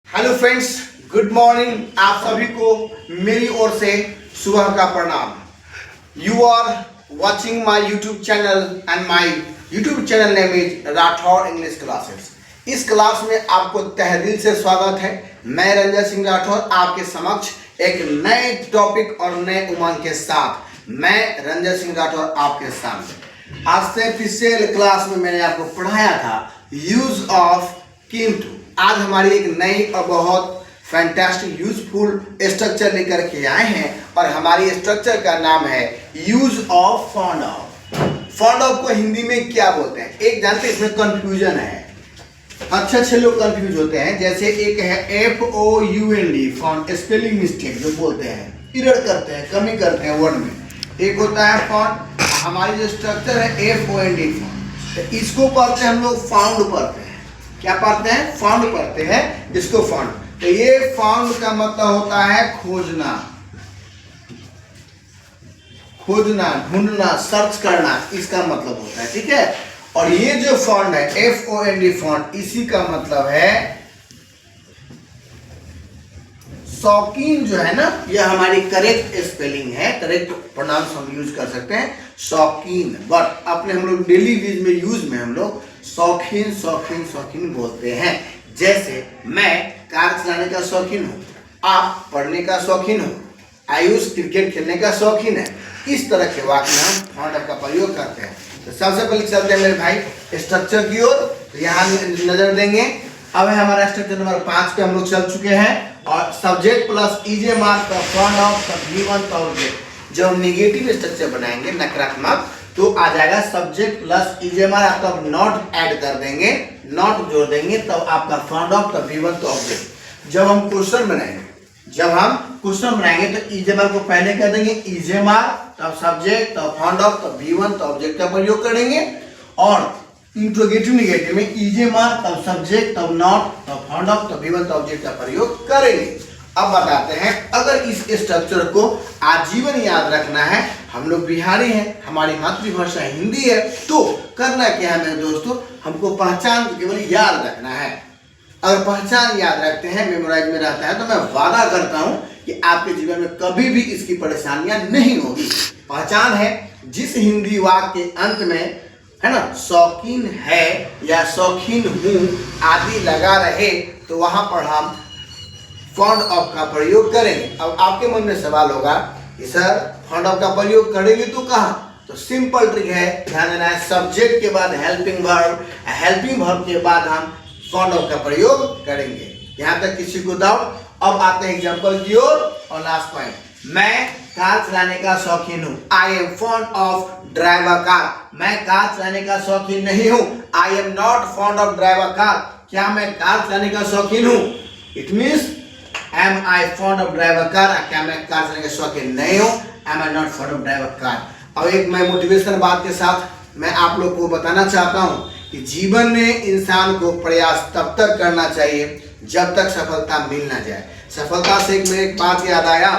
Hello friends, good morning. आप सभी को मेरी ओर से सुबह का प्रणाम। You are watching my YouTube channel and my YouTube channel name is Rathore English classes. इस क्लास में आपको तहे दिल से स्वागत है। मैं रंजन सिंह राठौर आपके समक्ष एक नए टॉपिक और नए उमंग के साथ मैं रंजन सिंह राठौर आपके सामने। आज से पिछले क्लास में मैंने आपको पढ़ाया था यूज ऑफ किंतु। आज हमारी एक नई और बहुत फैंटास्टिक यूजफुल स्ट्रक्चर लेकर के आए हैं और हमारी स्ट्रक्चर का नाम है use of found of. Found of को हिंदी में क्या बोलते हैं? एक जानते हैं, इसमें कंफ्यूजन है। अच्छे लोग कंफ्यूज होते हैं। जैसे एक है FOUND फाउंड, स्पेलिंग मिस्टेक जो बोलते हैं, इरर करते हैं, कमी करते हैं वर्ड में। एक होता है फाउंड। हमारी जो स्ट्रक्चर है FOUND फाउंड, तो इसको पढ़ते हैं हम लोग फाउंड पढ़ते हैं। क्या पढ़ते हैं? फाउंड पढ़ते हैं इसको फाउंड। तो ये फाउंड का मतलब होता है खोजना, खोजना, ढूंढना, सर्च करना, इसका मतलब होता है। ठीक है। और ये जो फाउंड है FOUND फाउंड, इसी का मतलब है शौकीन। जो है ना, ये हमारी करेक्ट स्पेलिंग है, करेक्ट प्रोनाउंस हम यूज कर सकते हैं शौकीन। बट अपने हम लोग डेली यूज में हम लोग शौकीन शौकीन शौकीन बोलते हैं। जैसे मैं कार चलाने का शौकीन हूँ, आप पढ़ने का शौकीन हो, आयुष क्रिकेट खेलने का शौकीन है। इस तरह के वाक्य में हम फाउंड का प्रयोग करते हैं। तो सबसे पहले चलते हैं मेरे भाई स्ट्रक्चर की ओर। तो यहाँ नजर देंगे। अब है हमारा स्ट्रक्चर नंबर 5 पे हम लोग चल चुके हैं। और सब्जेक्ट प्लस ईजे मार्क का फाउंड ऑफ गिवन ऑब्जेक्ट। जब हम निगेटिव स्ट्रक्चर बनाएंगे, नकारात्मक, तो आ जाएगा सब्जेक्ट प्लस ईजे मार्क। आप तब नॉट ऐड कर देंगे, नॉट जोड़ देंगे, तब आपका found of the given object. जब हम क्वेश्चन बनाएंगे, तो ईजे मार्क को पहले कर देंगे, ईजे मार्क, तब सब्जेक्ट, तब फाउंड ऑफ, तब गिवन ऑब्जेक्ट का प्रयोग करेंगे। और इंट्रोगेटिव निगेटिव में ईजे मार्क, तब सब्जेक्ट, तब नॉट, तब फाउंड ऑफ, तब गिवन ऑब्जेक्ट का प्रयोग करेंगे। अब बताते हैं, अगर इस स्ट्रक्चर को आजीवन याद रखना है, हम लोग बिहारी हैं, हमारी मातृभाषा हिंदी है, तो करना क्या है मेरे दोस्तों? हमको पहचान केवल याद रखना है। अगर पहचान याद रखते हैं, मेमोराइज में रहता है, तो मैं वादा करता हूं कि आपके जीवन में कभी भी इसकी परेशानियां नहीं होगी। पहचान है, जिस हिंदी वाक्य के अंत में है ना शौकीन है या शौकीन हूं आदि लगा रहे, तो वहां पर हम फाउंड ऑफ का प्रयोग करेंगे। अब आपके मन में सवाल होगा कि सर फाउंड ऑफ का प्रयोग करेंगे तो कहाँ? तो सिंपल ट्रिक है, ध्यान देना है। सब्जेक्ट के बाद हेल्पिंग वर्ब, हेल्पिंग वर्ब के बाद हम फाउंड ऑफ का प्रयोग करेंगे। यहाँ तक किसी को डाउट? अब आते हैं एग्जांपल की ओर। और लास्ट पॉइंट, मैं कार चलाने का शौकीन हूँ। I am fond of drive a car. मैं कार चलाने का शौकीन नहीं हूँ। I am not fond of drive a car. क्या मैं कार चलाने का शौकीन हूँ? It means am I fond of drive a car. क्या मैं कार चलाने का शौकीन नहीं हूँ? Am I not fond of drive a car. अब एक मैं मोटिवेशनल बात के साथ मैं आप लोग को बताना चाहता हूँ कि जीवन में इंसान को प्रयास तब तक करना चाहिए जब तक सफलता मिल ना जाए। सफलता से मेरे एक बात याद आया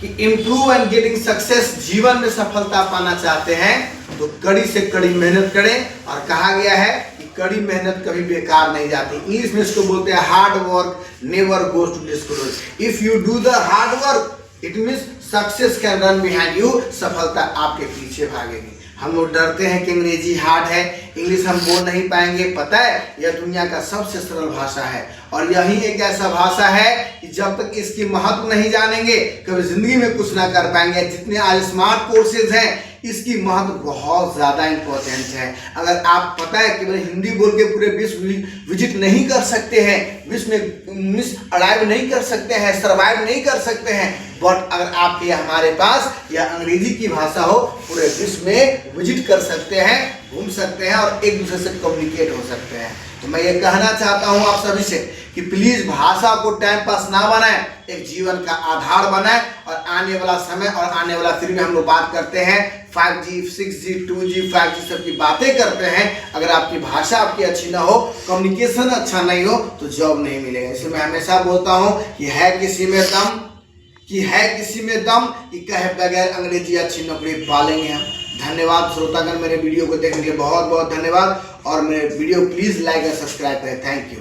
कि इम्प्रूव एंड गेटिंग सक्सेस। जीवन में सफलता पाना चाहते हैं तो कड़ी से कड़ी मेहनत करें। और कहा गया है कि कड़ी मेहनत कभी बेकार नहीं जाती। इंग्लिश में इसको बोलते हैं hard work never goes to discourage. If you do the hard work, it means success can run behind you. सफलता आपके पीछे भागेगी। हम लोग डरते हैं कि अंग्रेजी हार्ड है, इंग्लिश हम बोल नहीं पाएंगे। पता है, यह दुनिया का सबसे सरल भाषा है और यही एक ऐसा भाषा है कि जब तक इसकी महत्व नहीं जानेंगे, कभी जिंदगी में कुछ ना कर पाएंगे। जितने आज स्मार्ट कोर्सेज हैं, इसकी महत्व बहुत ज़्यादा इंपॉर्टेंट है। अगर आप पता है कि हिंदी बोल के पूरे विश्व विजिट नहीं कर सकते हैं, विश्व में अराइव नहीं कर सकते हैं, सर्वाइव नहीं कर सकते हैं, बट अगर आपके हमारे पास या अंग्रेजी की भाषा हो, पूरे विश्व में विजिट कर सकते हैं, घूम सकते हैं और एक दूसरे से कम्युनिकेट हो सकते हैं। तो मैं ये कहना चाहता हूँ आप सभी से कि प्लीज भाषा को टाइम पास ना बनाएं, एक जीवन का आधार बनाएं। और आने वाला समय और आने वाला फिर में हम लोग बात करते हैं 5G, 6G, 2G, 5G सब की बातें करते हैं। अगर आपकी भाषा आपकी अच्छी ना हो, कम्युनिकेशन अच्छा नहीं हो, तो जॉब नहीं मिलेगा। इसलिए मैं हमेशा बोलता हूँ कि है किसी में दम कि कहे बगैर अंग्रेजी अच्छी नौकरी पालेंगे हम। धन्यवाद श्रोतागण, मेरे वीडियो को देखने के लिए बहुत बहुत धन्यवाद। और मेरे वीडियो प्लीज लाइक और सब्सक्राइब करें। Thank you.